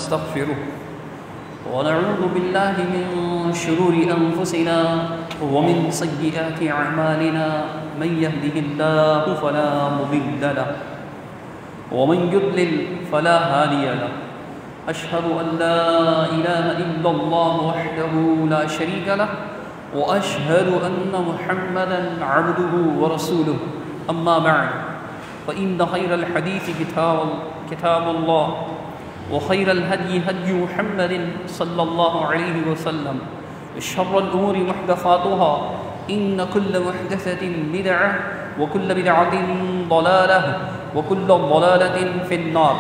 ونستغفره ونعوذ بالله من شرور أنفسنا ومن سيئات أعمالنا من يهده الله فلا مضل له ومن يضلل فلا هادي له أشهد أن لا إله إلا الله وحده لا شريك له وأشهد أن محمدا عبده ورسوله أما بعد فإن خير الحديث كتاب الله وخير الهدي هدي محمد صلى الله عليه وسلم وشر الأمور محدثاتها إن كل محدثة بدعة وكل بدعة ضلالة وكل ضلالة في النار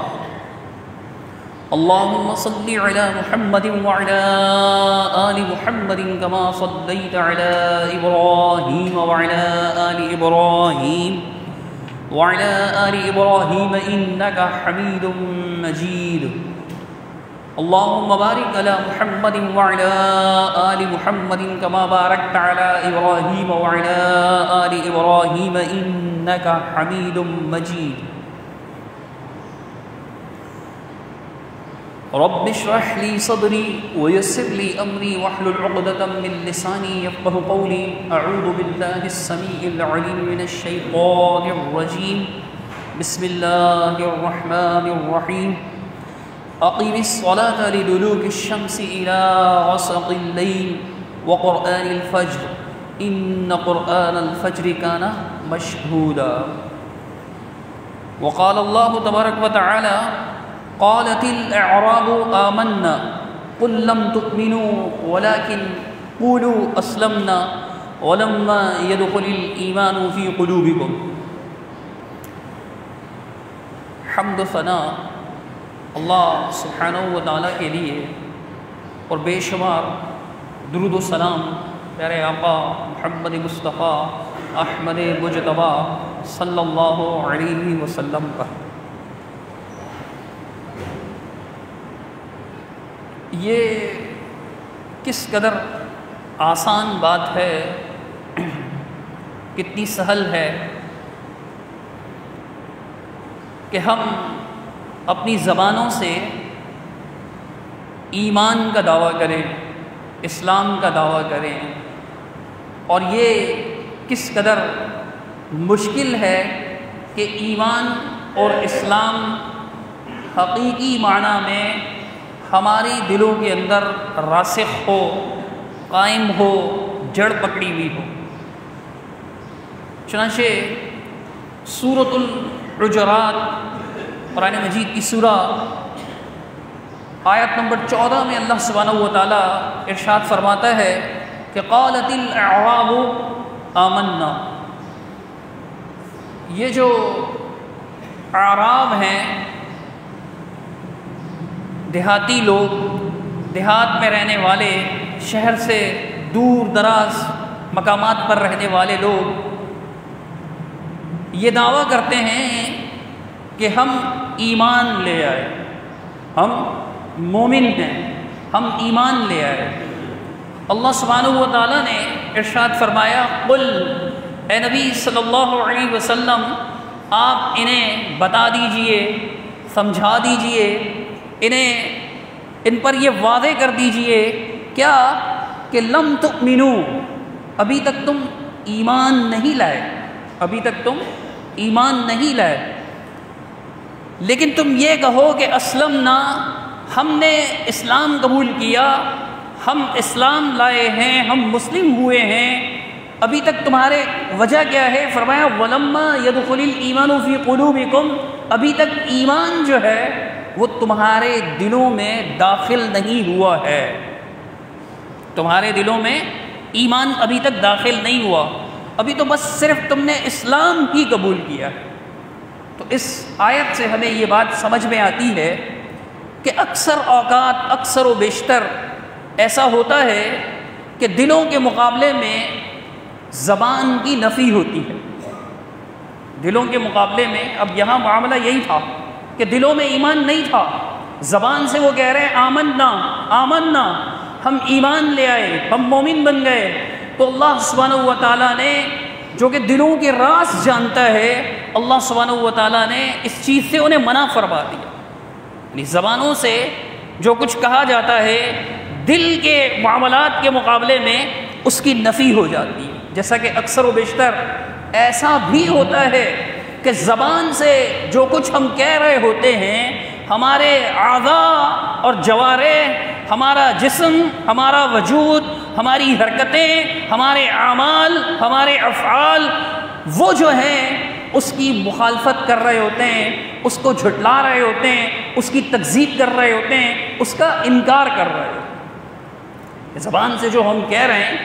اللهم صل على محمد وعلى آل محمد كما صليت على إبراهيم وعلى آل إبراهيم وعلى آل إبراهيم إنك حميد مجيد اللهم بارك على محمد وعلى آل محمد كما باركت على إبراهيم وعلى آل إبراهيم إنك حميد مجيد رب اشرح لي صدري ويسر لي أمري واحلل عقدة من لساني يفقه قولي أعوذ بالله السميع العليم من الشيطان الرجيم بسم الله الرحمن الرحيم أقم الصلاة لدلوك الشمس إلى غسق الليل وقرآن الفجر إن قرآن الفجر كان مشهودا وقال الله تبارك وتعالى قالت الأعراب آمنا قل لم تؤمنوا ولكن قولوا أسلمنا ولما يدخل الإيمان في قلوبكم حمد و ثنا اللہ سبحانہ و تعالیٰ کے لیے اور بے شمار درود و سلام پیارے آقا محمد مصطفیٰ احمد مجتبیٰ صلی اللہ علیہ وسلم پر۔ یہ کس قدر آسان بات ہے، کتنی سہل ہے کہ ہم اپنی زبانوں سے ایمان کا دعویٰ کریں، اسلام کا دعویٰ کریں، اور یہ کس قدر مشکل ہے کہ ایمان اور اسلام حقیقی معنی میں ہماری دلوں کے اندر راسخ ہو، قائم ہو، جڑ پکڑی ہوئی ہو۔ چنانچہ سورۃ الحجرات قرآن مجید کی سورہ آیت نمبر 14 میں اللہ سبحانہ و تعالیٰ ارشاد فرماتا ہے کہ قالت الاعراب آمنا، یہ جو اعراب ہیں، دیہاتی لوگ، دیہات میں رہنے والے، شہر سے دور دراز مقامات پر رہنے والے لوگ یہ دعویٰ کرتے ہیں کہ ہم ایمان لے آئے، ہم مومن ہیں، ہم ایمان لے آئے۔ اللہ سبحانہ و تعالیٰ نے ارشاد فرمایا قل، اے نبی صلی اللہ علیہ وسلم آپ انہیں بتا دیجئے، سمجھا دیجئے، ان پر یہ واضح کر دیجئے کیا کہ لم تؤمنوا، ابھی تک تم ایمان نہیں لائے، ابھی تک تم ایمان نہیں لائے، لیکن تم یہ کہو کہ اسلمنا، ہم نے اسلام قبول کیا، ہم اسلام لائے ہیں، ہم مسلم ہوئے ہیں۔ ابھی تک تمہارے وجہ کیا ہے؟ فرمایا ولما يدخل الایمان فی قلوبکم، ابھی تک ایمان جو ہے وہ تمہارے دلوں میں داخل نہیں ہوا ہے، تمہارے دلوں میں ایمان ابھی تک داخل نہیں ہوا، ابھی تو بس صرف تم نے اسلام ہی قبول کیا۔ تو اس آیت سے ہمیں یہ بات سمجھ میں آتی ہے کہ اکثر اوقات، اکثر و بیشتر ایسا ہوتا ہے کہ دلوں کے مقابلے میں زبان کی نفی ہوتی ہے، دلوں کے مقابلے میں۔ اب یہاں معاملہ یہی تھا کہ دلوں میں ایمان نہیں تھا، زبان سے وہ کہہ رہے ہیں آمنا آمنا، ہم ایمان لے آئے، ہم مومن بن گئے۔ تو اللہ سبحانہ و تعالیٰ نے جو کہ دلوں کے راز جانتا ہے، اللہ سبحانہ و تعالیٰ نے اس چیز سے انہیں منع فرما دیا، یعنی زبانوں سے جو کچھ کہا جاتا ہے دل کے معاملات کے مقابلے میں اس کی نفی ہو جاتی ہے، جیسا کہ اکثر و بیشتر ایسا بھی ہوتا ہے کہ زبان سے جو کچھ ہم کہہ رہے ہوتے ہیں، ہمارے اعضاء اور جوارح، ہمارا جسم، ہمارا وجود، ہماری حرکتیں، ہمارے اعمال، ہمارے افعال، وہ جو ہیں اس کی مخالفت کر رہے ہوتے ہیں، اس کو جھٹلا رہے ہوتے ہیں، اس کی تکذیب کر رہے ہوتے ہیں، اس کا انکار کر رہے ہوتے ہیں۔ زبان سے جو ہم کہہ رہے ہیں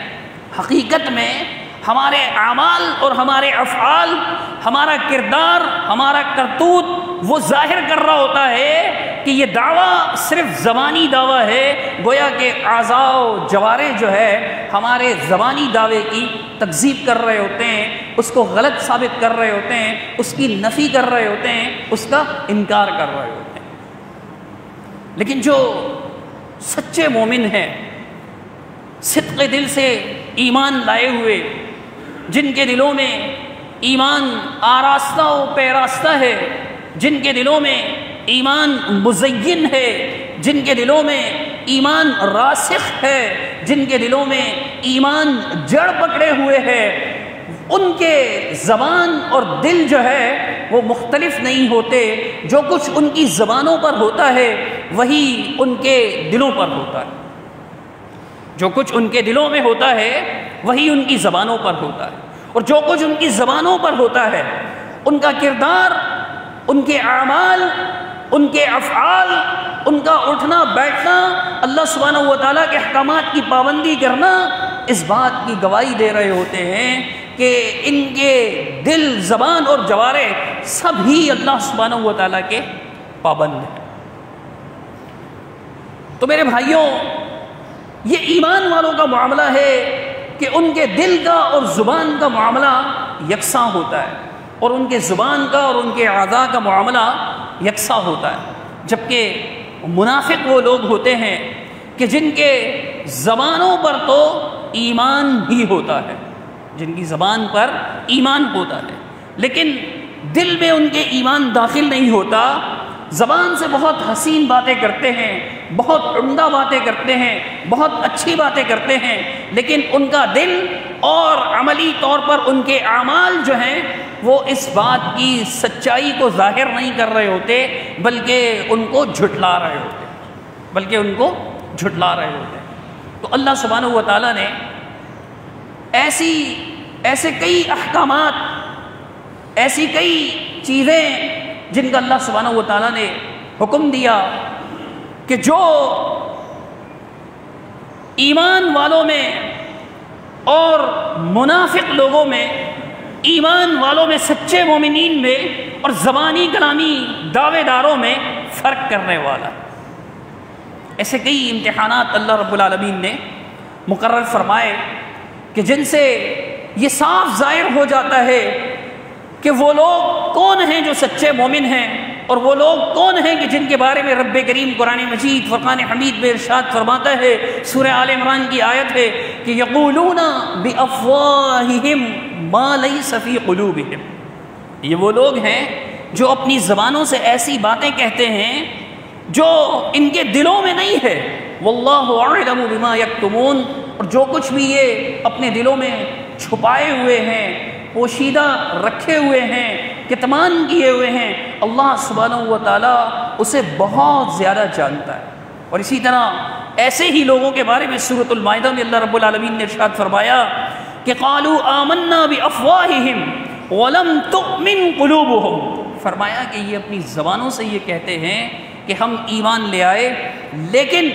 حقیقت میں ہمارے اعمال اور ہمارے افعال، ہمارا کردار، ہمارا کرتوت وہ ظاہر کر رہا ہوتا ہے کہ یہ دعویٰ صرف زبانی دعویٰ ہے، گویا کہ اعضاء و جوارح جو ہے ہمارے زبانی دعوے کی تکذیب کر رہے ہوتے ہیں، اس کو غلط ثابت کر رہے ہوتے ہیں، اس کی نفی کر رہے ہوتے ہیں، اس کا انکار کر رہے ہوتے ہیں۔ لیکن جو سچے مومن ہیں، صدق دل سے ایمان لائے ہوئے، جن کے دلوں میں ایمان آراستہ و پیراستہ ہے، جن کے دلوں میں ایمان مزین ہے، جن کے دلوں میں ایمان راسخ ہے، جن کے دلوں میں ایمان جڑ پکڑے ہوئے ہے، ان کے زبان اور دل جو ہے وہ مختلف نہیں ہوتے۔ جو کچھ ان کی زبانوں پر ہوتا ہے وہی ان کے دلوں پر ہوتا ہے، جو کچھ ان کے دلوں میں ہوتا ہے وہی ان کی زبانوں پر ہوتا ہے، اور جو کچھ ان کی زبانوں پر ہوتا ہے ان کا کردار، ان کے اعمال، ان کے افعال، ان کا اٹھنا بیٹھنا، اللہ سبحانہ و تعالیٰ کے احکامات کی پابندی کرنا اس بات کی گواہی دے رہے ہوتے ہیں کہ ان کے دل، زبان اور جوارح سب ہی اللہ سبحانہ و تعالیٰ کے پابند ہیں۔ تو میرے بھائیوں، یہ ایمان والوں کا معاملہ ہے کہ ان کے دل کا اور زبان کا معاملہ یکساں ہوتا ہے، اور ان کے زبان کا اور ان کے اعضاء کا معاملہ یکساں ہوتا ہے۔ جبکہ منافق وہ لوگ ہوتے ہیں کہ جن کے زبانوں پر تو ایمان ہی ہوتا ہے، جن کی زبان پر ایمان ہوتا ہے لیکن دل میں ان کے ایمان داخل نہیں ہوتا۔ زبان سے بہت حسین باتیں کرتے ہیں، بہت عمدہ باتیں کرتے ہیں، بہت اچھی باتیں کرتے ہیں، لیکن ان کا دل اور عملی طور پر ان کے اعمال جو ہیں وہ اس بات کی سچائی کو ظاہر نہیں کر رہے ہوتے، بلکہ ان کو جھٹلا رہے ہوتے تو اللہ سبحانہ و تعالیٰ نے ایسے کئی احکامات، ایسی کئی چیزیں جن کا اللہ سبحانہ و تعالیٰ نے حکم دیا کہ جو ایمان والوں میں اور منافق لوگوں میں، ایمان والوں میں سچے مومنین میں اور زبانی کلامی دعوے داروں میں فرق کرنے والا۔ ایسے کئی امتحانات اللہ رب العالمین نے مقرر فرمائے کہ جن سے یہ صاف ظاہر ہو جاتا ہے کہ وہ لوگ کون ہیں جو سچے مومن ہیں، اور وہ لوگ کون ہیں کہ جن کے بارے میں رب کریم قرآن مجید فرقان حمید میں ارشاد فرماتا ہے، سورہ آل عمران کی آیت ہے کہ یقولون بافواہہم ما لیس فی قلوبہم، یہ وہ لوگ ہیں جو اپنی زبانوں سے ایسی باتیں کہتے ہیں جو ان کے دلوں میں نہیں ہے، واللہ اعلم بما یکتمون، اور جو کچھ بھی یہ اپنے دلوں میں چھپائے ہوئے ہیں، پوشیدہ رکھے ہوئے ہیں، کتمان کیے ہوئے ہیں، اللہ سبحانہ و تعالیٰ اسے بہت زیادہ جانتا ہے۔ اور اسی طرح ایسے ہی لوگوں کے بارے میں سورۃ المائدہ میں اللہ رب العالمین نے ارشاد فرمایا کہ قالوا آمنا بافواہہم ولم تؤمن قلوبہم، فرمایا کہ یہ اپنی زبانوں سے یہ کہتے ہیں کہ ہم ایمان لے آئے، لیکن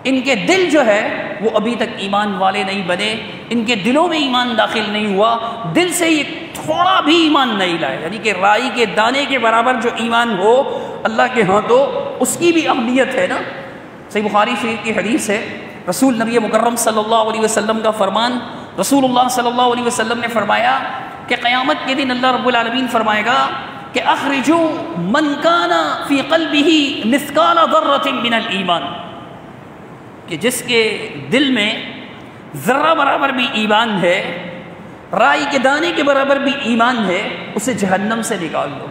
ان کے دل جو ہے وہ ابھی تک ایمان والے نہیں بنے، ان کے دلوں میں ایمان داخل نہیں ہوا، دل سے یہ تھوڑا بھی ایمان نہیں لائے، یعنی کہ رائی کے دانے کے برابر جو ایمان ہو اللہ کے ہاں تو اس کی بھی اہمیت ہے نا۔ صحیح بخاری شریف کی حدیث ہے، رسول نبی مکرم صلی اللہ علیہ وسلم کا فرمان، رسول اللہ صلی اللہ علیہ وسلم نے فرمایا کہ قیامت کے دن اللہ رب العالمین فرمائے گا کہ اخرجوا من کان فی قلبہ مثقال ذرۃ من الایمان، کہ جس کے دل میں ذرہ برابر بھی ایمان ہے، رائی کے دانے کے برابر بھی ایمان ہے، اسے جہنم سے نکال دو۔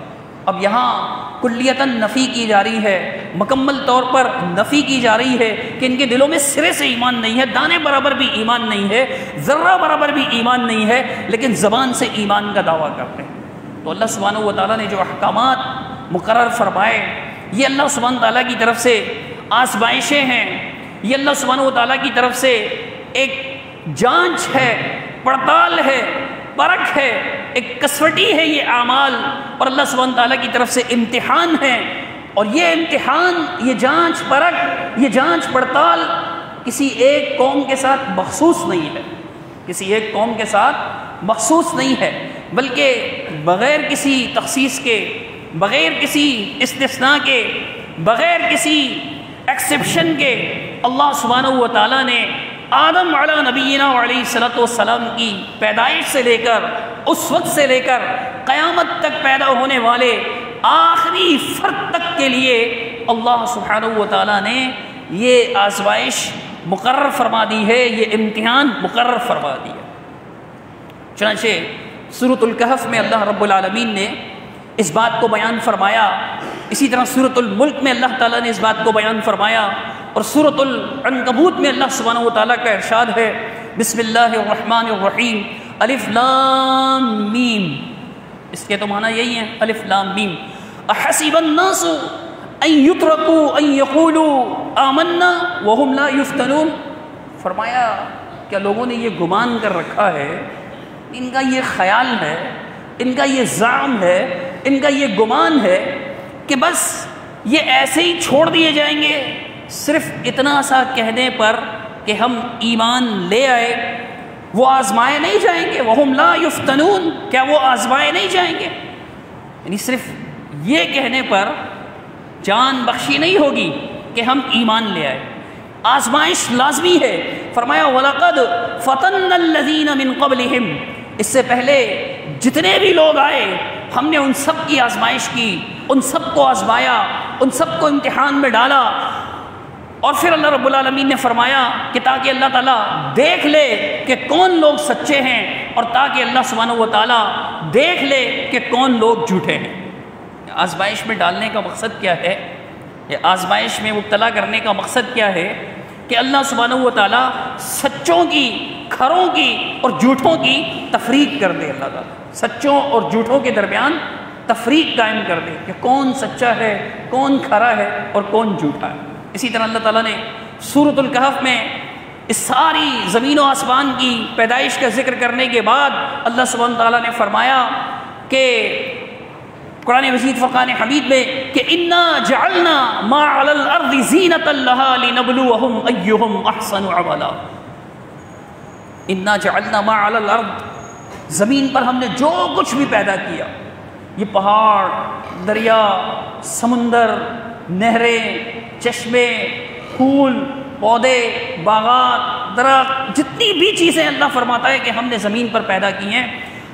اب یہاں کلیتاً نفی کی جا رہی ہے، مکمل طور پر نفی کی جا رہی ہے کہ ان کے دلوں میں سرے سے ایمان نہیں ہے، دانے برابر بھی ایمان نہیں ہے، ذرہ برابر بھی ایمان نہیں ہے، لیکن زبان سے ایمان کا دعویٰ کرتے ہیں۔ تو اللہ سبحانہ و تعالیٰ نے جو احکامات مقرر فرمائے، یہ اللہ سبحانہ و تعالیٰ کی طرف سے آزمائشیں ہیں، یہ اللہ سبحانہ و تعالیٰ کی طرف سے ایک جانچ ہے، پڑتال ہے، پرکھ ہے، ایک کسوٹی ہے یہ اعمال، اور اللہ سبحانہ تعالیٰ کی طرف سے امتحان ہے۔ اور یہ امتحان، یہ جانچ پرکھ، یہ جانچ پڑتال کسی ایک قوم کے ساتھ مخصوص نہیں ہے، کسی ایک قوم کے ساتھ مخصوص نہیں ہے، بلکہ بغیر کسی تخصیص کے، بغیر کسی استثناء کے، بغیر کسی ایکسیپشن کے، اللہ سبحانہ و تعالیٰ نے آدم علی نبینا علیہ الصلوۃ والسلام کی پیدائش سے لے کر اس وقت سے لے کر قیامت تک پیدا ہونے والے آخری فرد تک کے لیے اللہ سبحانہ و تعالیٰ نے یہ آزمائش مقرر فرما دی ہے، یہ امتحان مقرر فرما دی ہے۔ چنانچہ سورۃ الکہف میں اللہ رب العالمین نے اس بات کو بیان فرمایا، اسی طرح سورۃ الملک میں اللہ تعالیٰ نے اس بات کو بیان فرمایا، اور سورۃ العنکبوت میں اللہ سبحانہ و تعالیٰ کا ارشاد ہے، بسم اللہ الرحمن الرحیم، الف لام میم، اس کے تو معنی یہی ہیں، الف لام میم، احسب الناس ان یترکوا ان یقولوا آمنا وهم لا یفتنون، فرمایا کیا لوگوں نے یہ گمان کر رکھا ہے، ان کا یہ خیال ہے، ان کا یہ زعم ہے، ان کا یہ گمان ہے کہ بس یہ ایسے ہی چھوڑ دیے جائیں گے صرف اتنا سا کہنے پر کہ ہم ایمان لے آئے، وہ آزمائے نہیں جائیں گے، وَهُمْ لَا يُفْتَنُونَ، کیا وہ آزمائے نہیں جائیں گے؟ یعنی صرف یہ کہنے پر جان بخشی نہیں ہوگی کہ ہم ایمان لے آئے، آزمائش لازمی ہے۔ فرمایا وَلَقَدْ فَتَنَّ الَّذِينَ مِن قَبْلِهِمْ، اس سے پہلے جتنے بھی لوگ آئے ہم نے ان سب کی آزمائش کی، ان سب کو آزمایا، ان سب کو امتحان میں ڈالا، اور پھر اللہ رب العالمین نے فرمایا کہ تاکہ اللہ تعالیٰ دیکھ لے کہ کون لوگ سچے ہیں، اور تاکہ اللہ سبحانہ و تعالیٰ دیکھ لے کہ کون لوگ جھوٹے ہیں۔ آزمائش میں ڈالنے کا مقصد کیا ہے؟ یہ آزمائش میں مبتلا کرنے کا مقصد کیا ہے؟ کہ اللہ سبحانہ و تعالیٰ سچوں کی، کھروں کی اور جھوٹوں کی تفریق کر دے، اللہ تعالیٰ سچوں اور جھوٹوں کے درمیان تفریق قائم کر دے کہ کون سچا ہے، کون کھرا ہے اور کون جھوٹا ہے۔ اسی طرح اللہ تعالیٰ نے سورۃ الکہف میں اس ساری زمین و آسمان کی پیدائش کا ذکر کرنے کے بعد اللہ سبحانہ تعالیٰ نے فرمایا کہ قرآن مجید فرقان حمید میں کہ انا جعلنا ما علی الارض زینۃ لها لنبلوہم ایہم احسن عملا، انا جعلنا ما علی الارض، زمین پر ہم نے جو کچھ بھی پیدا کیا، یہ پہاڑ، دریا، سمندر، نہریں، چشمے، پھول، پودے، باغات، درخت، جتنی بھی چیزیں اللہ فرماتا ہے کہ ہم نے زمین پر پیدا کی ہیں،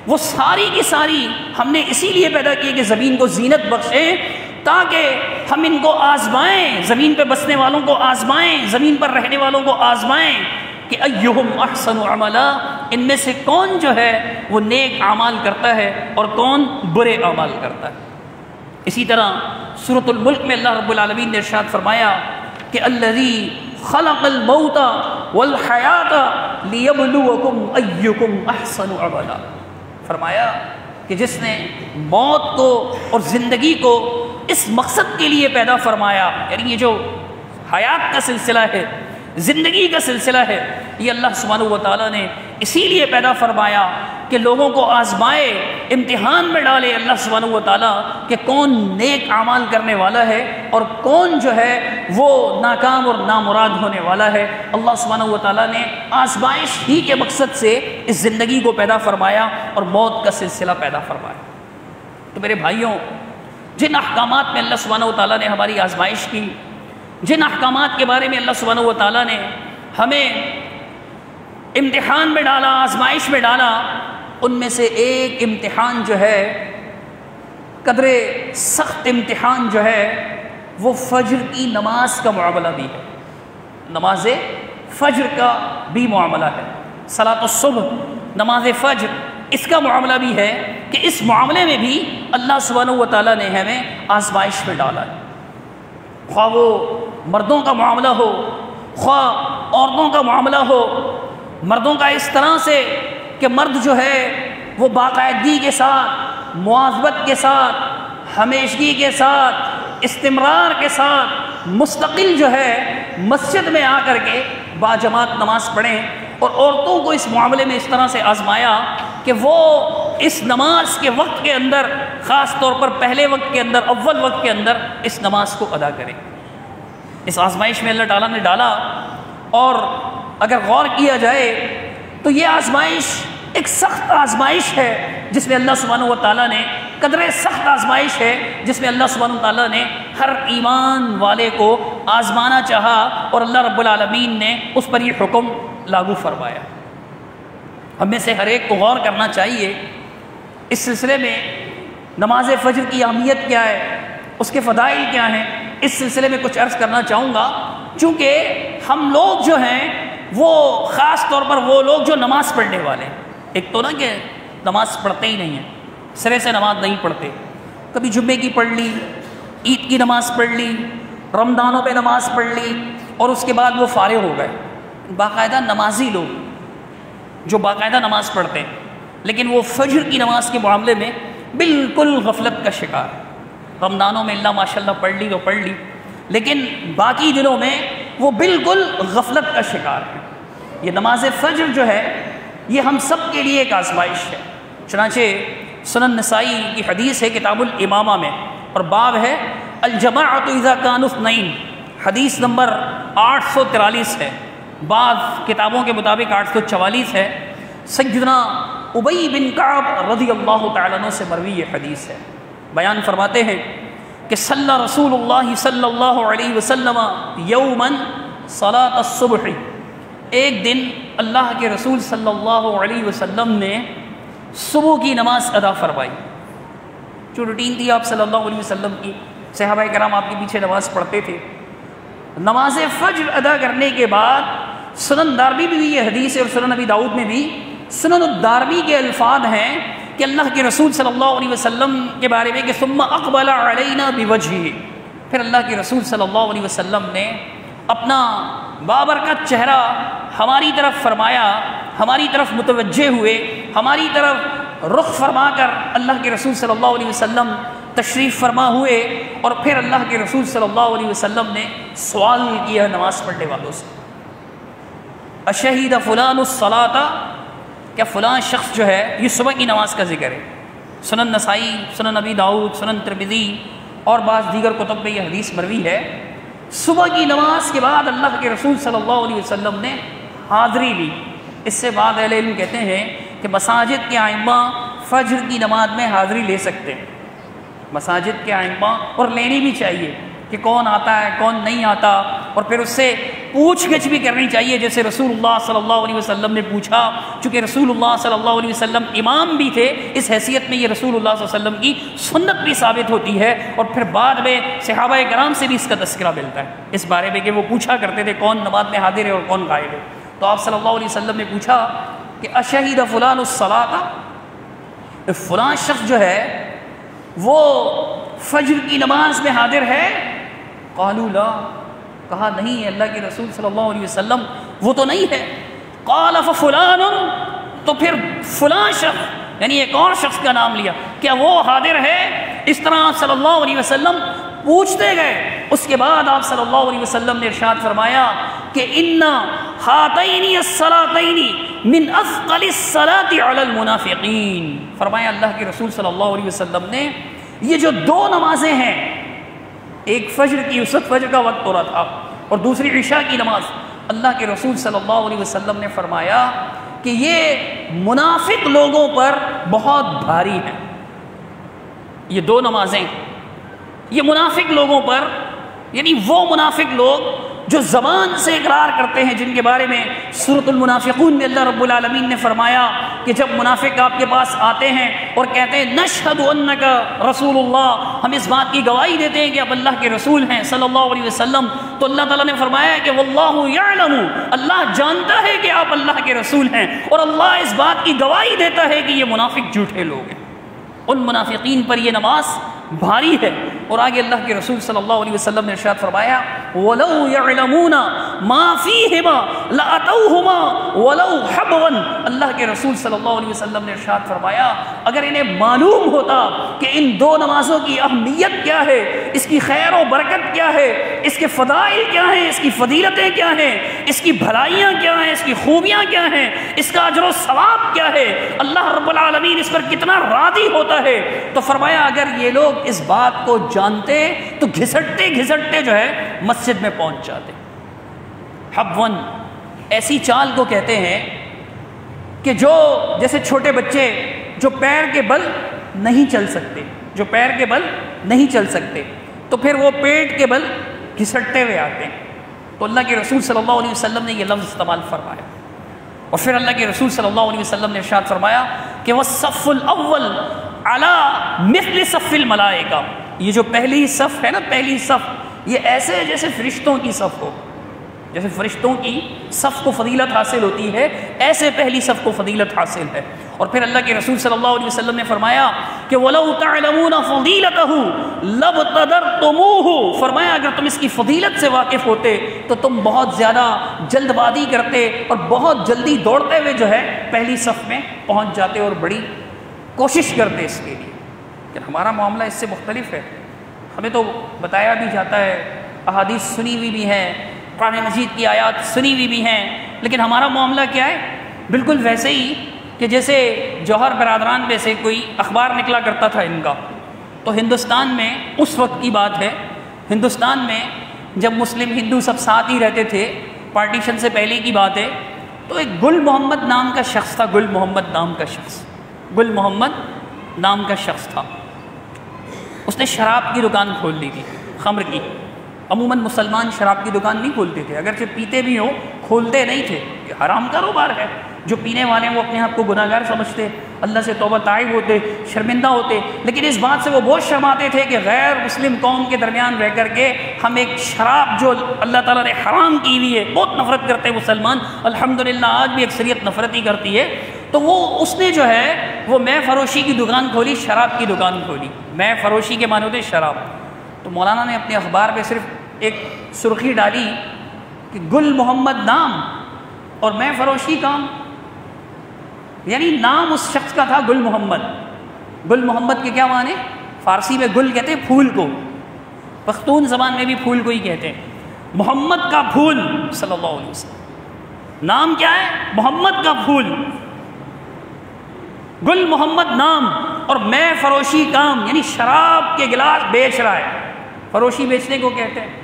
وہ ساری کی ساری ہم نے اسی لیے پیدا کی کہ زمین کو زینت بخشیں، تاکہ ہم ان کو آزمائیں، زمین پہ بسنے والوں کو آزمائیں، زمین پر رہنے والوں کو آزمائیں کہ ایہم احسن عملا، ان میں سے کون جو ہے وہ نیک اعمال کرتا ہے اور کون برے اعمال کرتا ہے۔ اسی طرح سورۃ الملک میں اللہ رب العالمین نے ارشاد فرمایا کہ الذی خلق الموت والحیات لیبلوکم ایکم احسن عملا، فرمایا کہ جس نے موت کو اور زندگی کو اس مقصد کے لیے پیدا فرمایا، یعنی یہ جو حیات کا سلسلہ ہے، زندگی کا سلسلہ ہے، یہ اللہ سبحانہ و تعالیٰ نے اسی لیے پیدا فرمایا کہ لوگوں کو آزمائے، امتحان میں ڈالے اللہ سبحانہ و تعالیٰ کہ کون نیک اعمال کرنے والا ہے اور کون جو ہے وہ ناکام اور نامراد ہونے والا ہے۔ اللہ سبحانہ و تعالیٰ نے آزمائش ہی کے مقصد سے اس زندگی کو پیدا فرمایا اور موت کا سلسلہ پیدا فرمایا۔ تو میرے بھائیوں، جن احکامات میں اللہ سبحانہ و تعالیٰ نے ہماری آزمائش کی، جن احکامات کے بارے میں اللہ سبحانہ و تعالیٰ نے ہمیں امتحان میں ڈالا، آزمائش میں ڈالا، ان میں سے ایک امتحان جو ہے، قدر سخت امتحان جو ہے، وہ فجر کی نماز کا معاملہ بھی ہے، نماز فجر کا بھی معاملہ ہے، صلاۃ الصبح، نماز فجر، اس کا معاملہ بھی ہے کہ اس معاملے میں بھی اللہ سبحانہ و تعالیٰ نے ہمیں آزمائش میں ڈالا ہے، خواہ وہ مردوں کا معاملہ ہو خواہ عورتوں کا معاملہ ہو۔ مردوں کا اس طرح سے کہ مرد جو ہے وہ باقاعدگی کے ساتھ، مواظبت کے ساتھ، ہمیشگی کے ساتھ، استمرار کے ساتھ مستقل جو ہے مسجد میں آ کر کے باجماعت نماز پڑھیں، اور عورتوں کو اس معاملے میں اس طرح سے آزمایا کہ وہ اس نماز کے وقت کے اندر، خاص طور پر پہلے وقت کے اندر، اول وقت کے اندر اس نماز کو ادا کریں۔ اس آزمائش میں اللہ تعالیٰ نے ڈالا، اور اگر غور کیا جائے تو یہ آزمائش ایک سخت آزمائش ہے جس میں اللہ سبحانہ و تعالیٰ نے، قدرے سخت آزمائش ہے جس میں اللہ سبحانہ و تعالیٰ نے ہر ایمان والے کو آزمانا چاہا، اور اللہ رب العالمین نے اس پر یہ حکم لاگو فرمایا۔ ہم میں سے ہر ایک کو غور کرنا چاہیے اس سلسلے میں نماز فجر کی اہمیت کیا ہے، اس کے فضائل کیا ہیں۔ اس سلسلے میں کچھ عرض کرنا چاہوں گا، چونکہ ہم لوگ جو ہیں وہ خاص طور پر وہ لوگ جو نماز پڑھنے والے ہیں، ایک تو نا کہ نماز پڑھتے ہی نہیں ہیں، سرے سے نماز نہیں پڑھتے، کبھی جمعے کی پڑھ لی، عید کی نماز پڑھ لی، رمضانوں پہ نماز پڑھ لی، اور اس کے بعد وہ فارغ ہو گئے۔ باقاعدہ نمازی لوگ جو باقاعدہ نماز پڑھتے ہیں، لیکن وہ فجر کی نماز کے معاملے میں بالکل غفلت کا شکار ہے۔ رمضانوں میں اللہ ماشاءاللہ پڑھ لی تو پڑھ لی، لیکن باقی دنوں میں وہ بالکل غفلت کا شکار ہے۔ یہ نماز فجر جو ہے یہ ہم سب کے لیے ایک آزمائش ہے۔ چنانچہ سنن نسائی کی حدیث ہے کتاب الامامہ میں، اور باب ہے الجماعۃ اذا کانوا اثنین، حدیث نمبر 843 ہے، بعض کتابوں کے مطابق 844 ہے۔ سیدنا ابی بن کعب رضی اللہ تعالیٰ عنہ سے مروی یہ حدیث ہے، بیان فرماتے ہیں کہ صلی رسول اللہ صلی اللہ علیہ وسلم یوما صلاۃ الصبح، ایک دن اللہ کے رسول صلی اللہ علیہ وسلم نے صبح کی نماز ادا فرمائی۔ جو روٹین تھی آپ صلی اللہ علیہ وسلم کی، صحابہ کرام آپ کے پیچھے نماز پڑھتے تھے۔ نماز فجر ادا کرنے کے بعد سنن دارمی میں بھی یہ حدیث ہے، اور سنن ابی داؤد میں بھی سنن الدارمی کے الفاظ ہیں کہ اللہ کے رسول صلی اللہ علیہ وسلم کے بارے میں کہ ثم اقبل علینا بوجہہ، پھر اللہ کے رسول صلی اللہ علیہ وسلم نے اپنا بابرکت چہرہ ہماری طرف فرمایا، ہماری طرف متوجہ ہوئے، ہماری طرف رخ فرما کر اللہ کے رسول صلی اللہ علیہ وسلم تشریف فرما ہوئے، اور پھر اللہ کے رسول صلی اللہ علیہ وسلم نے سوال کیا نماز پڑھنے والوں سے، اشہد فلان الصلاۃ، کیا فلاں شخص جو ہے، یہ صبح کی نماز کا ذکر ہے۔ سنن نسائی، سنن ابی داؤد، سنن ترمذی اور بعض دیگر کتب میں یہ حدیث مروی ہے۔ صبح کی نماز کے بعد اللہ کے رسول صلی اللہ علیہ وسلم نے حاضری لی۔ اس سے بعض اہل علم کہتے ہیں کہ مساجد کے ائمہ فجر کی نماز میں حاضری لے سکتے ہیں، مساجد کے ائمہ، اور لینی بھی چاہیے کہ کون آتا ہے کون نہیں آتا، اور پھر اس سے پوچھ گچھ بھی کرنی چاہیے، جیسے رسول اللہ صلی اللہ علیہ وسلم نے پوچھا، چونکہ رسول اللہ صلی اللہ علیہ وسلم امام بھی تھے، اس حیثیت میں یہ رسول اللہ صلی اللہ علیہ وسلم کی سنت بھی ثابت ہوتی ہے، اور پھر بعد میں صحابہ کرام سے بھی اس کا تذکرہ ملتا ہے اس بارے میں کہ وہ پوچھا کرتے تھے کون نماز میں حاضر ہے اور کون غائب ہے۔ تو آپ صلی اللہ علیہ وسلم نے پوچھا کہ اشہد فلان الصلاۃ، فلاں شخص جو ہے وہ فجر کی نماز میں حاضر ہے؟ قالوا لا، کہا نہیں ہے اللہ کے رسول صلی اللہ علیہ وسلم، وہ تو نہیں ہے۔ قال ففلان، تو پھر فلاں شخص، یعنی ایک اور شخص کا نام لیا، کیا وہ حاضر ہے؟ اس طرح آپ صلی اللہ علیہ وسلم پوچھتے گئے۔ اس کے بعد آپ صلی اللہ علیہ وسلم نے ارشاد فرمایا کہ ان ہاتین الصلاتین من اثقل الصلاۃ علی المنافقین، فرمایا اللہ کے رسول صلی اللہ علیہ وسلم نے یہ جو دو نمازیں ہیں، ایک فجر کی، اس وقت فجر کا وقت ہو رہا تھا، اور دوسری عشاء کی نماز، اللہ کے رسول صلی اللہ علیہ وسلم نے فرمایا کہ یہ منافق لوگوں پر بہت بھاری ہیں۔ یہ دو نمازیں یہ منافق لوگوں پر، یعنی وہ منافق لوگ جو زبان سے اقرار کرتے ہیں، جن کے بارے میں سورۃ المنافقون میں اللہ رب العالمین نے فرمایا کہ جب منافق آپ کے پاس آتے ہیں اور کہتے ہیں نشہد انک رسول اللہ، ہم اس بات کی گواہی دیتے ہیں کہ آپ اللہ کے رسول ہیں صلی اللہ علیہ وسلم، تو اللہ تعالیٰ نے فرمایا کہ واللہ یعلم، اللہ جانتا ہے کہ آپ اللہ کے رسول ہیں، اور اللہ اس بات کی گواہی دیتا ہے کہ یہ منافق جھوٹے لوگ ہیں۔ ان منافقین پر یہ نماز بھاری ہے۔ اور آگے اللہ کے رسول صلی اللہ علیہ وسلم نے ارشاد فرمایا وَلَوْ يَعْلَمُونَ مَا فِيهِمَا لَأَتَوْهُمَا وَلَوْ حَبْوًا، اللہ کے رسول صلی اللہ علیہ وسلم نے ارشاد فرمایا اگر انہیں معلوم ہوتا کہ ان دو نمازوں کی اہمیت کیا ہے، اس کی خیر و برکت کیا ہے، اس کے فضائل کیا ہیں، اس کی فضیلتیں کیا ہیں، اس کی بھلائیاں کیا ہیں، اس کی خوبیاں کیا ہیں، اس کا اجر و ثواب کیا ہے، اللہ رب العالمین اس پر کتنا راضی ہوتا ہے، تو فرمایا اگر یہ لوگ اس بات کو جانتے تو گھسٹتے گھسٹتے جو ہے مسجد میں پہنچ جاتے۔ حبون ایسی چال کو کہتے ہیں کہ جو جیسے چھوٹے بچے جو پیر کے بل نہیں چل سکتے، جو پیر کے بل نہیں چل سکتے تو پھر وہ پیٹ کے بل گھسٹتے ہوئے آتے ہیں، تو اللہ کے رسول صلی اللہ علیہ وسلم نے یہ لفظ استعمال فرمایا۔ اور پھر اللہ کے رسول صلی اللہ علیہ وسلم نے ارشاد فرمایا کہ وَالصَّفُّ الْأَوَّلُ عَلَى مِثْلِ صَفِّ الْمَلَائِكَةِ، یہ جو پہلی صف ہے نا، پہلی صف یہ ایسے ہے جیسے فرشتوں کی صف ہو، جیسے فرشتوں کی صف کو فضیلت حاصل ہوتی ہے ایسے پہلی صف کو فضیلت حاصل ہے۔ اور پھر اللہ کے رسول صلی اللہ علیہ وسلم نے فرمایا کہ وَلَوْ تَعْلَمُونَ فَضِيلَتَهُ لَابْتَدَرْتُمُوهُ، فرمایا اگر تم اس کی فضیلت سے واقف ہوتے تو تم بہت زیادہ جلد بازی کرتے اور بہت جلدی دوڑتے ہوئے جو ہے پہلی صف میں پہنچ جاتے اور بڑی کوشش کرتے اس کے لیے۔ کہ ہمارا معاملہ اس سے مختلف ہے، ہمیں تو بتایا بھی جاتا ہے، احادیث سنی ہوئی بھی ہیں، قرآن مجید کی آیات سنی ہوئی بھی ہیں، لیکن ہمارا معاملہ کیا ہے؟ بالکل ویسے ہی کہ جیسے جوہر برادران میں سے کوئی اخبار نکلا کرتا تھا ان کا، تو ہندوستان میں اس وقت کی بات ہے، ہندوستان میں جب مسلم ہندو سب ساتھ ہی رہتے تھے، پارٹیشن سے پہلے کی بات ہے، تو ایک گل محمد نام کا شخص تھا، گل محمد نام کا شخص، گل محمد نام کا شخص تھا، اس نے شراب کی دکان کھول لی تھی، خمر کی۔ عموماً مسلمان شراب کی دکان نہیں کھولتے تھے، اگرچہ پیتے بھی ہوں کھولتے نہیں تھے، کہ حرام کاروبار ہے۔ جو پینے والے ہیں وہ اپنے آپ کو گناہ گار سمجھتے، اللہ سے توبہ طائب ہوتے، شرمندہ ہوتے، لیکن اس بات سے وہ بہت شرماتے تھے کہ غیر مسلم قوم کے درمیان رہ کر کے ہم ایک شراب جو اللہ تعالیٰ نے حرام کی ہوئی ہے، بہت نفرت کرتے ہیں مسلمان، الحمدللہ آج بھی اکثریت نفرت ہی کرتی ہے۔ تو وہ اس نے جو ہے وہ مے فروشی کی دکان کھولی، شراب کی دکان کھولی، مے فروشی کے معنی ہوتے شراب۔ تو مولانا نے اپنے اخبار پہ صرف ایک سرخی ڈالی کہ گل محمد نام اور مے فروشی کام، یعنی نام اس شخص کا تھا گل محمد۔ گل محمد کے کیا معنی؟ فارسی میں گل کہتے ہیں پھول کو، پختون زبان میں بھی پھول کو ہی کہتے ہیں، محمد کا پھول صلی اللہ علیہ وسلم۔ نام کیا ہے؟ محمد کا پھول، گل محمد نام اور مے فروشی کام، یعنی شراب کے گلاس بیچ رہا ہے، فروشی بیچنے کو کہتے ہیں۔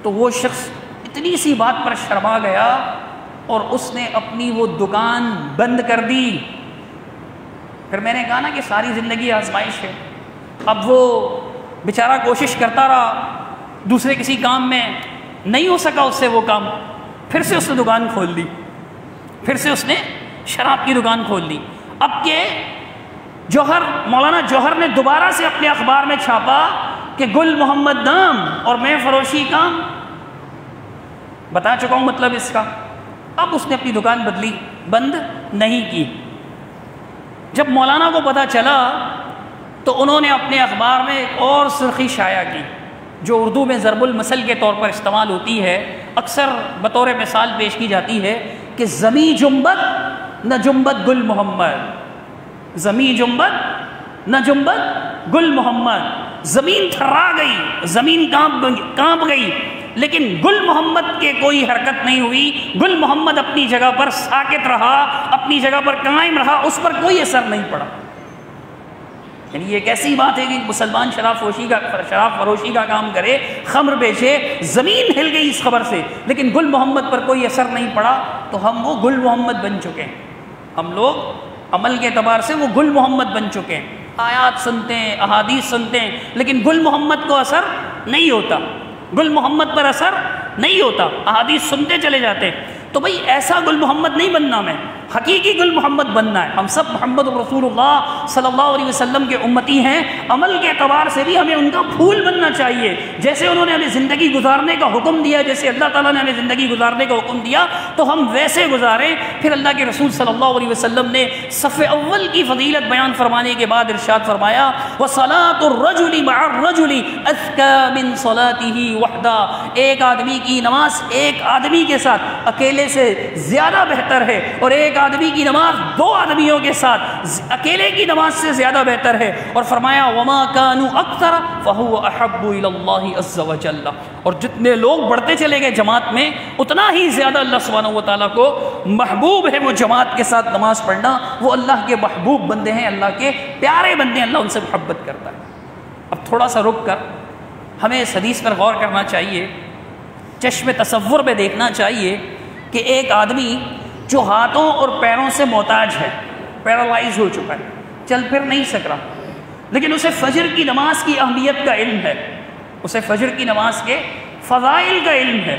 تو وہ شخص اتنی سی بات پر شرما گیا اور اس نے اپنی وہ دکان بند کر دی۔ پھر میں نے کہا نا کہ ساری زندگی آزمائش ہے، اب وہ بیچارہ کوشش کرتا رہا، دوسرے کسی کام میں نہیں ہو سکا اس سے وہ کام، پھر سے اس نے دکان کھول لی، پھر سے اس نے شراب کی دکان کھول لی۔ اب کہ جوہر، مولانا جوہر نے دوبارہ سے اپنے اخبار میں چھاپا کہ گل محمد نام اور مے فروشی کام، بتا چکا ہوں مطلب اس کا۔ اب اس نے اپنی دکان بدلی، بند نہیں کی۔ جب مولانا کو پتہ چلا تو انہوں نے اپنے اخبار میں ایک اور سرخی شائع کی جو اردو میں ضرب المثل کے طور پر استعمال ہوتی ہے، اکثر بطور مثال پیش کی جاتی ہے کہ زمیں جنبت نہ جنبت گل محمد، زمیں جنبت نہ جنبت گل محمد، زمین تھرا گئی، زمین کانپ گئی، لیکن گل محمد کے کوئی حرکت نہیں ہوئی، گل محمد اپنی جگہ پر ساکت رہا، اپنی جگہ پر قائم رہا، اس پر کوئی اثر نہیں پڑا۔ یعنی یہ ایک ایسی بات ہے کہ مسلمان شراب فروشی کا کام کرے، خمر بیچے، زمین ہل گئی اس خبر سے، لیکن گل محمد پر کوئی اثر نہیں پڑا، تو ہم وہ گل محمد بن چکے ہیں، ہم لوگ عمل کے اعتبار سے وہ گل محمد بن چکے ہیں، آیات سنتے ہیں، احادیث سنتے ہیں، لیکن گل محمد کو اثر نہیں ہوتا، گل محمد پر اثر نہیں ہوتا، احادیث سنتے چلے جاتے ہیں۔ تو بھئی ایسا گل محمد نہیں بننا، حقیقی گل محمد بننا ہے. ہم سب محمد رسول اللہ صلی اللہ علیہ وسلم کے امتی ہیں. عمل کے اعتبار سے بھی ہمیں ان کا پھول بننا چاہیے. جیسے انہوں نے ہمیں زندگی گزارنے کا حکم دیا, جیسے اللہ تعالیٰ نے ہمیں زندگی گزارنے کا حکم دیا, تو ہم ویسے گزاریں. پھر اللہ کے رسول صلی اللہ علیہ وسلم نے صف اول کی فضیلت بیان فرمانے کے بعد ارشاد فرمایا وَصَلَاةُ الرَّجُلِ مَعَ الرَّجُلِ أَزْكَىٰ مِنْ صَلَاتِهِ وَحْدًا. ایک آدمی کی نماز ایک آدمی کے ساتھ اکیلے سے زیادہ بہتر ہے, اور ایک آدمی کی نماز دو آدمیوں کے ساتھ اکیلے کی نماز سے زیادہ بہتر ہے. اور فرمایا وَمَا كَانُوا أَكْثَرَ فَهُوَ أَحَبُّ إِلَى اللَّهِ عَزَّ وَجَلَّ. اور جتنے لوگ بڑھتے چلے گئے جماعت میں, اتنا ہی زیادہ اللہ سبحانہ و تعالیٰ کو محبوب ہے وہ جماعت کے ساتھ نماز پڑھنا. وہ اللہ کے محبوب بندے ہیں, اللہ کے پیارے بندے ہیں, اللہ ان سے محبت کرتا ہے. اب تھوڑا سا رک کر ہمیں اس حدیث پر غور کرنا چاہیے, چشم تصور میں دیکھنا چاہیے کہ ایک آدمی جو ہاتھوں اور پیروں سے محتاج ہے, پیرالائز ہو چکا ہے, چل پھر نہیں سک رہا, لیکن اسے فجر کی نماز کی اہمیت کا علم ہے, اسے فجر کی نماز کے فضائل کا علم ہے,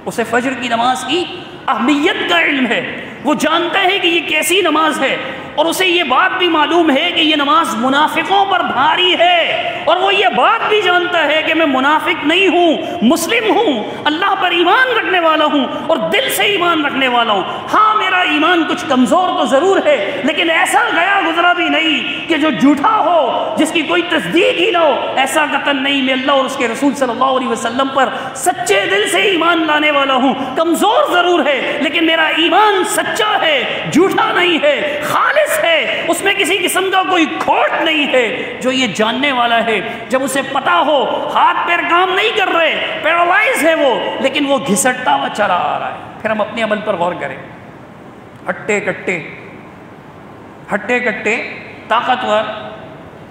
اسے فجر کی نماز کی اہمیت کا علم ہے. وہ جانتا ہے کہ یہ کیسی نماز ہے, اور اسے یہ بات بھی معلوم ہے کہ یہ نماز منافقوں پر بھاری ہے, اور وہ یہ بات بھی جانتا ہے کہ میں منافق نہیں ہوں, مسلم ہوں, اللہ پر ایمان رکھنے والا ہوں, اور دل سے ایمان رکھنے والا ہوں. ہاں میرا ایمان کچھ کمزور تو ضرور ہے, لیکن ایسا گیا گزرا بھی نہیں کہ جو جھوٹا ہو, جس کی کوئی تصدیق ہی نہ ہو. ایسا قطن نہیں. میں اللہ اور اس کے رسول صلی اللہ علیہ وسلم پر سچے دل سے ایمان لانے والا ہوں. کمزور ضرور ہے, لیکن میرا ایمان سچا ہے, جھوٹا نہیں ہے, خالص ہے, اس میں کسی قسم کا کوئی کھوٹ نہیں ہے. جو یہ جاننے والا ہے, جب اسے پتا ہو ہاتھ پیر کام نہیں کر رہے, پیرالائز ہے وہ, لیکن وہ گھسٹتا ہوا چلا آ رہا ہے, پھر ہم اپنے عمل پر غور کریں. ہٹے کٹے طاقتور,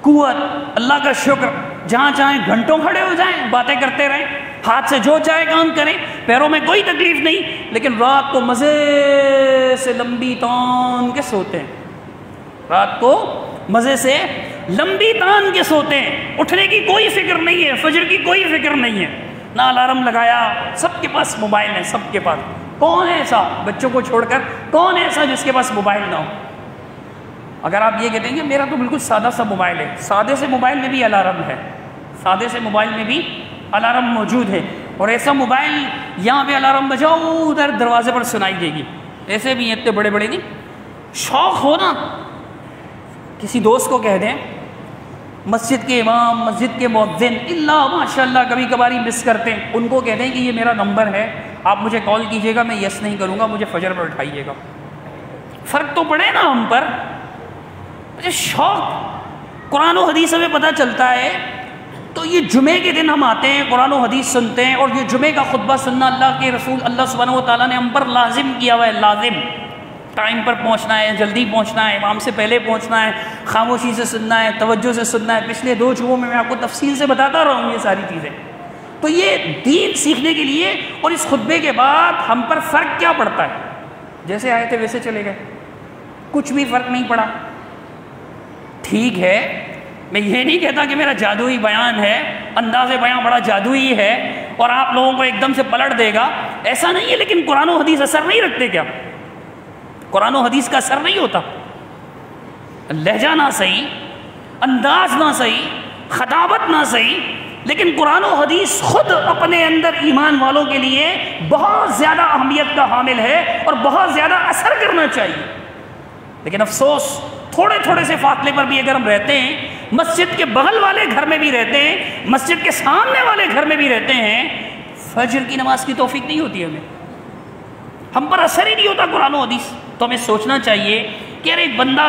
قوت, اللہ کا شکر, جہاں چاہیں گھنٹوں کھڑے ہو جائیں, باتیں کرتے رہیں, ہاتھ سے جو چاہے کام کریں, پیروں میں کوئی تکلیف نہیں, لیکن رات کو مزے سے لمبی تان کے سوتے ہیں, رات کو مزے سے لمبی تان کے سوتے ہیں, اٹھنے کی کوئی فکر نہیں ہے, فجر کی کوئی فکر نہیں ہے, نہ الارم لگایا. سب کے پاس موبائل ہے, سب کے پاس. کون ہے ایسا بچوں کو چھوڑ کر, کون ہے ایسا جس کے پاس موبائل نہ ہو؟ اگر آپ یہ کہتے ہیں کہ میرا تو بالکل سادہ سا موبائل ہے, سادے سے موبائل میں بھی الارم ہے, سادے سے موبائل میں بھی الارم موجود ہے, اور ایسا موبائل یہاں پہ الارم بجاؤ ادھر دروازے پر سنائی دے گی. ایسے بھی اتنے بڑے بڑے نہیں. شوق ہو نا, کسی دوست کو کہہ دیں, مسجد کے امام, مسجد کے مؤذن, اللہ ماشاء اللہ کبھی کبھاری مس کرتے ہیں, ان کو کہہ دیں کہ یہ میرا نمبر ہے, آپ مجھے کال کیجیے گا, میں یس نہیں کروں گا, مجھے فجر پر اٹھائیے گا. فرق تو پڑے نا ہم پر. مجھے شوق, قرآن و حدیث ہمیں پتہ چلتا ہے, تو یہ جمعے کے دن ہم آتے ہیں, قرآن و حدیث سنتے ہیں, اور یہ جمعے کا خطبہ سننا اللہ کے رسول اللہ سبحانہ و تعالیٰ نے ہم پر لازم کیا ہوا ہے. لازم, ٹائم پر پہنچنا ہے, جلدی پہنچنا ہے, امام سے پہلے پہنچنا ہے, خاموشی سے سننا ہے, توجہ سے سننا ہے. پچھلے 2 جمعوں میں آپ کو تفصیل سے بتاتا رہا ہوں یہ ساری چیزیں. تو یہ دین سیکھنے کے لیے, اور اس خطبے کے بعد ہم پر فرق کیا پڑتا ہے؟ جیسے آئے تھے ویسے چلے گئے, کچھ بھی فرق نہیں پڑا. ٹھیک ہے, میں یہ نہیں کہتا کہ میرا جادوئی بیان ہے, انداز بیان بڑا جادوئی ہے اور آپ لوگوں کو ایک دم سے پلٹ دے گا, ایسا نہیں ہے. لیکن قرآن و حدیث اثر نہیں رکھتے کیا؟ قرآن و حدیث کا اثر نہیں ہوتا؟ لہجہ نہ صحیح, انداز نہ صحیح, خطابت نہ صحیح, لیکن قرآن و حدیث خود اپنے اندر ایمان والوں کے لیے بہت زیادہ اہمیت کا حامل ہے اور بہت زیادہ اثر کرنا چاہیے. لیکن افسوس, تھوڑے تھوڑے سے فاصلے پر بھی اگر ہم رہتے ہیں, مسجد کے بغل والے گھر میں بھی رہتے ہیں, مسجد کے سامنے والے گھر میں بھی رہتے ہیں, فجر کی نماز کی توفیق نہیں ہوتی ہمیں, ہم پر اثر ہی نہیں ہوتا قرآن و حدیث. تو ہمیں سوچنا چاہیے کہ یار ایک بندہ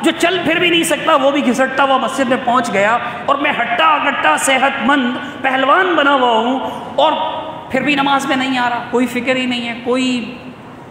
جو چل پھر بھی نہیں سکتا, وہ بھی گھسٹتا ہوا مسجد میں پہنچ گیا, اور میں ہٹا کٹا صحت مند پہلوان بنا ہوا ہوں, اور پھر بھی نماز میں نہیں آ رہا, کوئی فکر ہی نہیں ہے, کوئی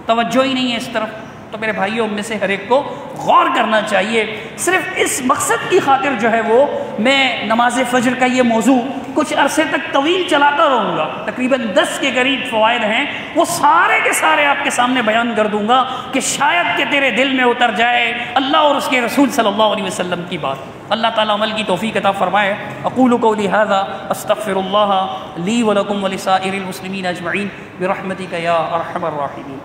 توجہ ہی نہیں ہے اس طرف. تو میرے بھائیوں میں سے ہر ایک کو غور کرنا چاہیے. صرف اس مقصد کی خاطر جو ہے وہ میں نماز فجر کا یہ موضوع کچھ عرصے تک طویل چلاتا رہوں گا. تقریباً 10 کے قریب فوائد ہیں, وہ سارے کے سارے آپ کے سامنے بیان کر دوں گا کہ شاید کہ تیرے دل میں اتر جائے اللہ اور اس کے رسول صلی اللہ علیہ وسلم کی بات. اللہ تعالیٰ عمل کی توفیق عطا فرمائے. اقول قولی ھذا استغفر اللہ لی ولکم ولسائر المسلمین اجمعین برحمتک یا ارحم الراحمین.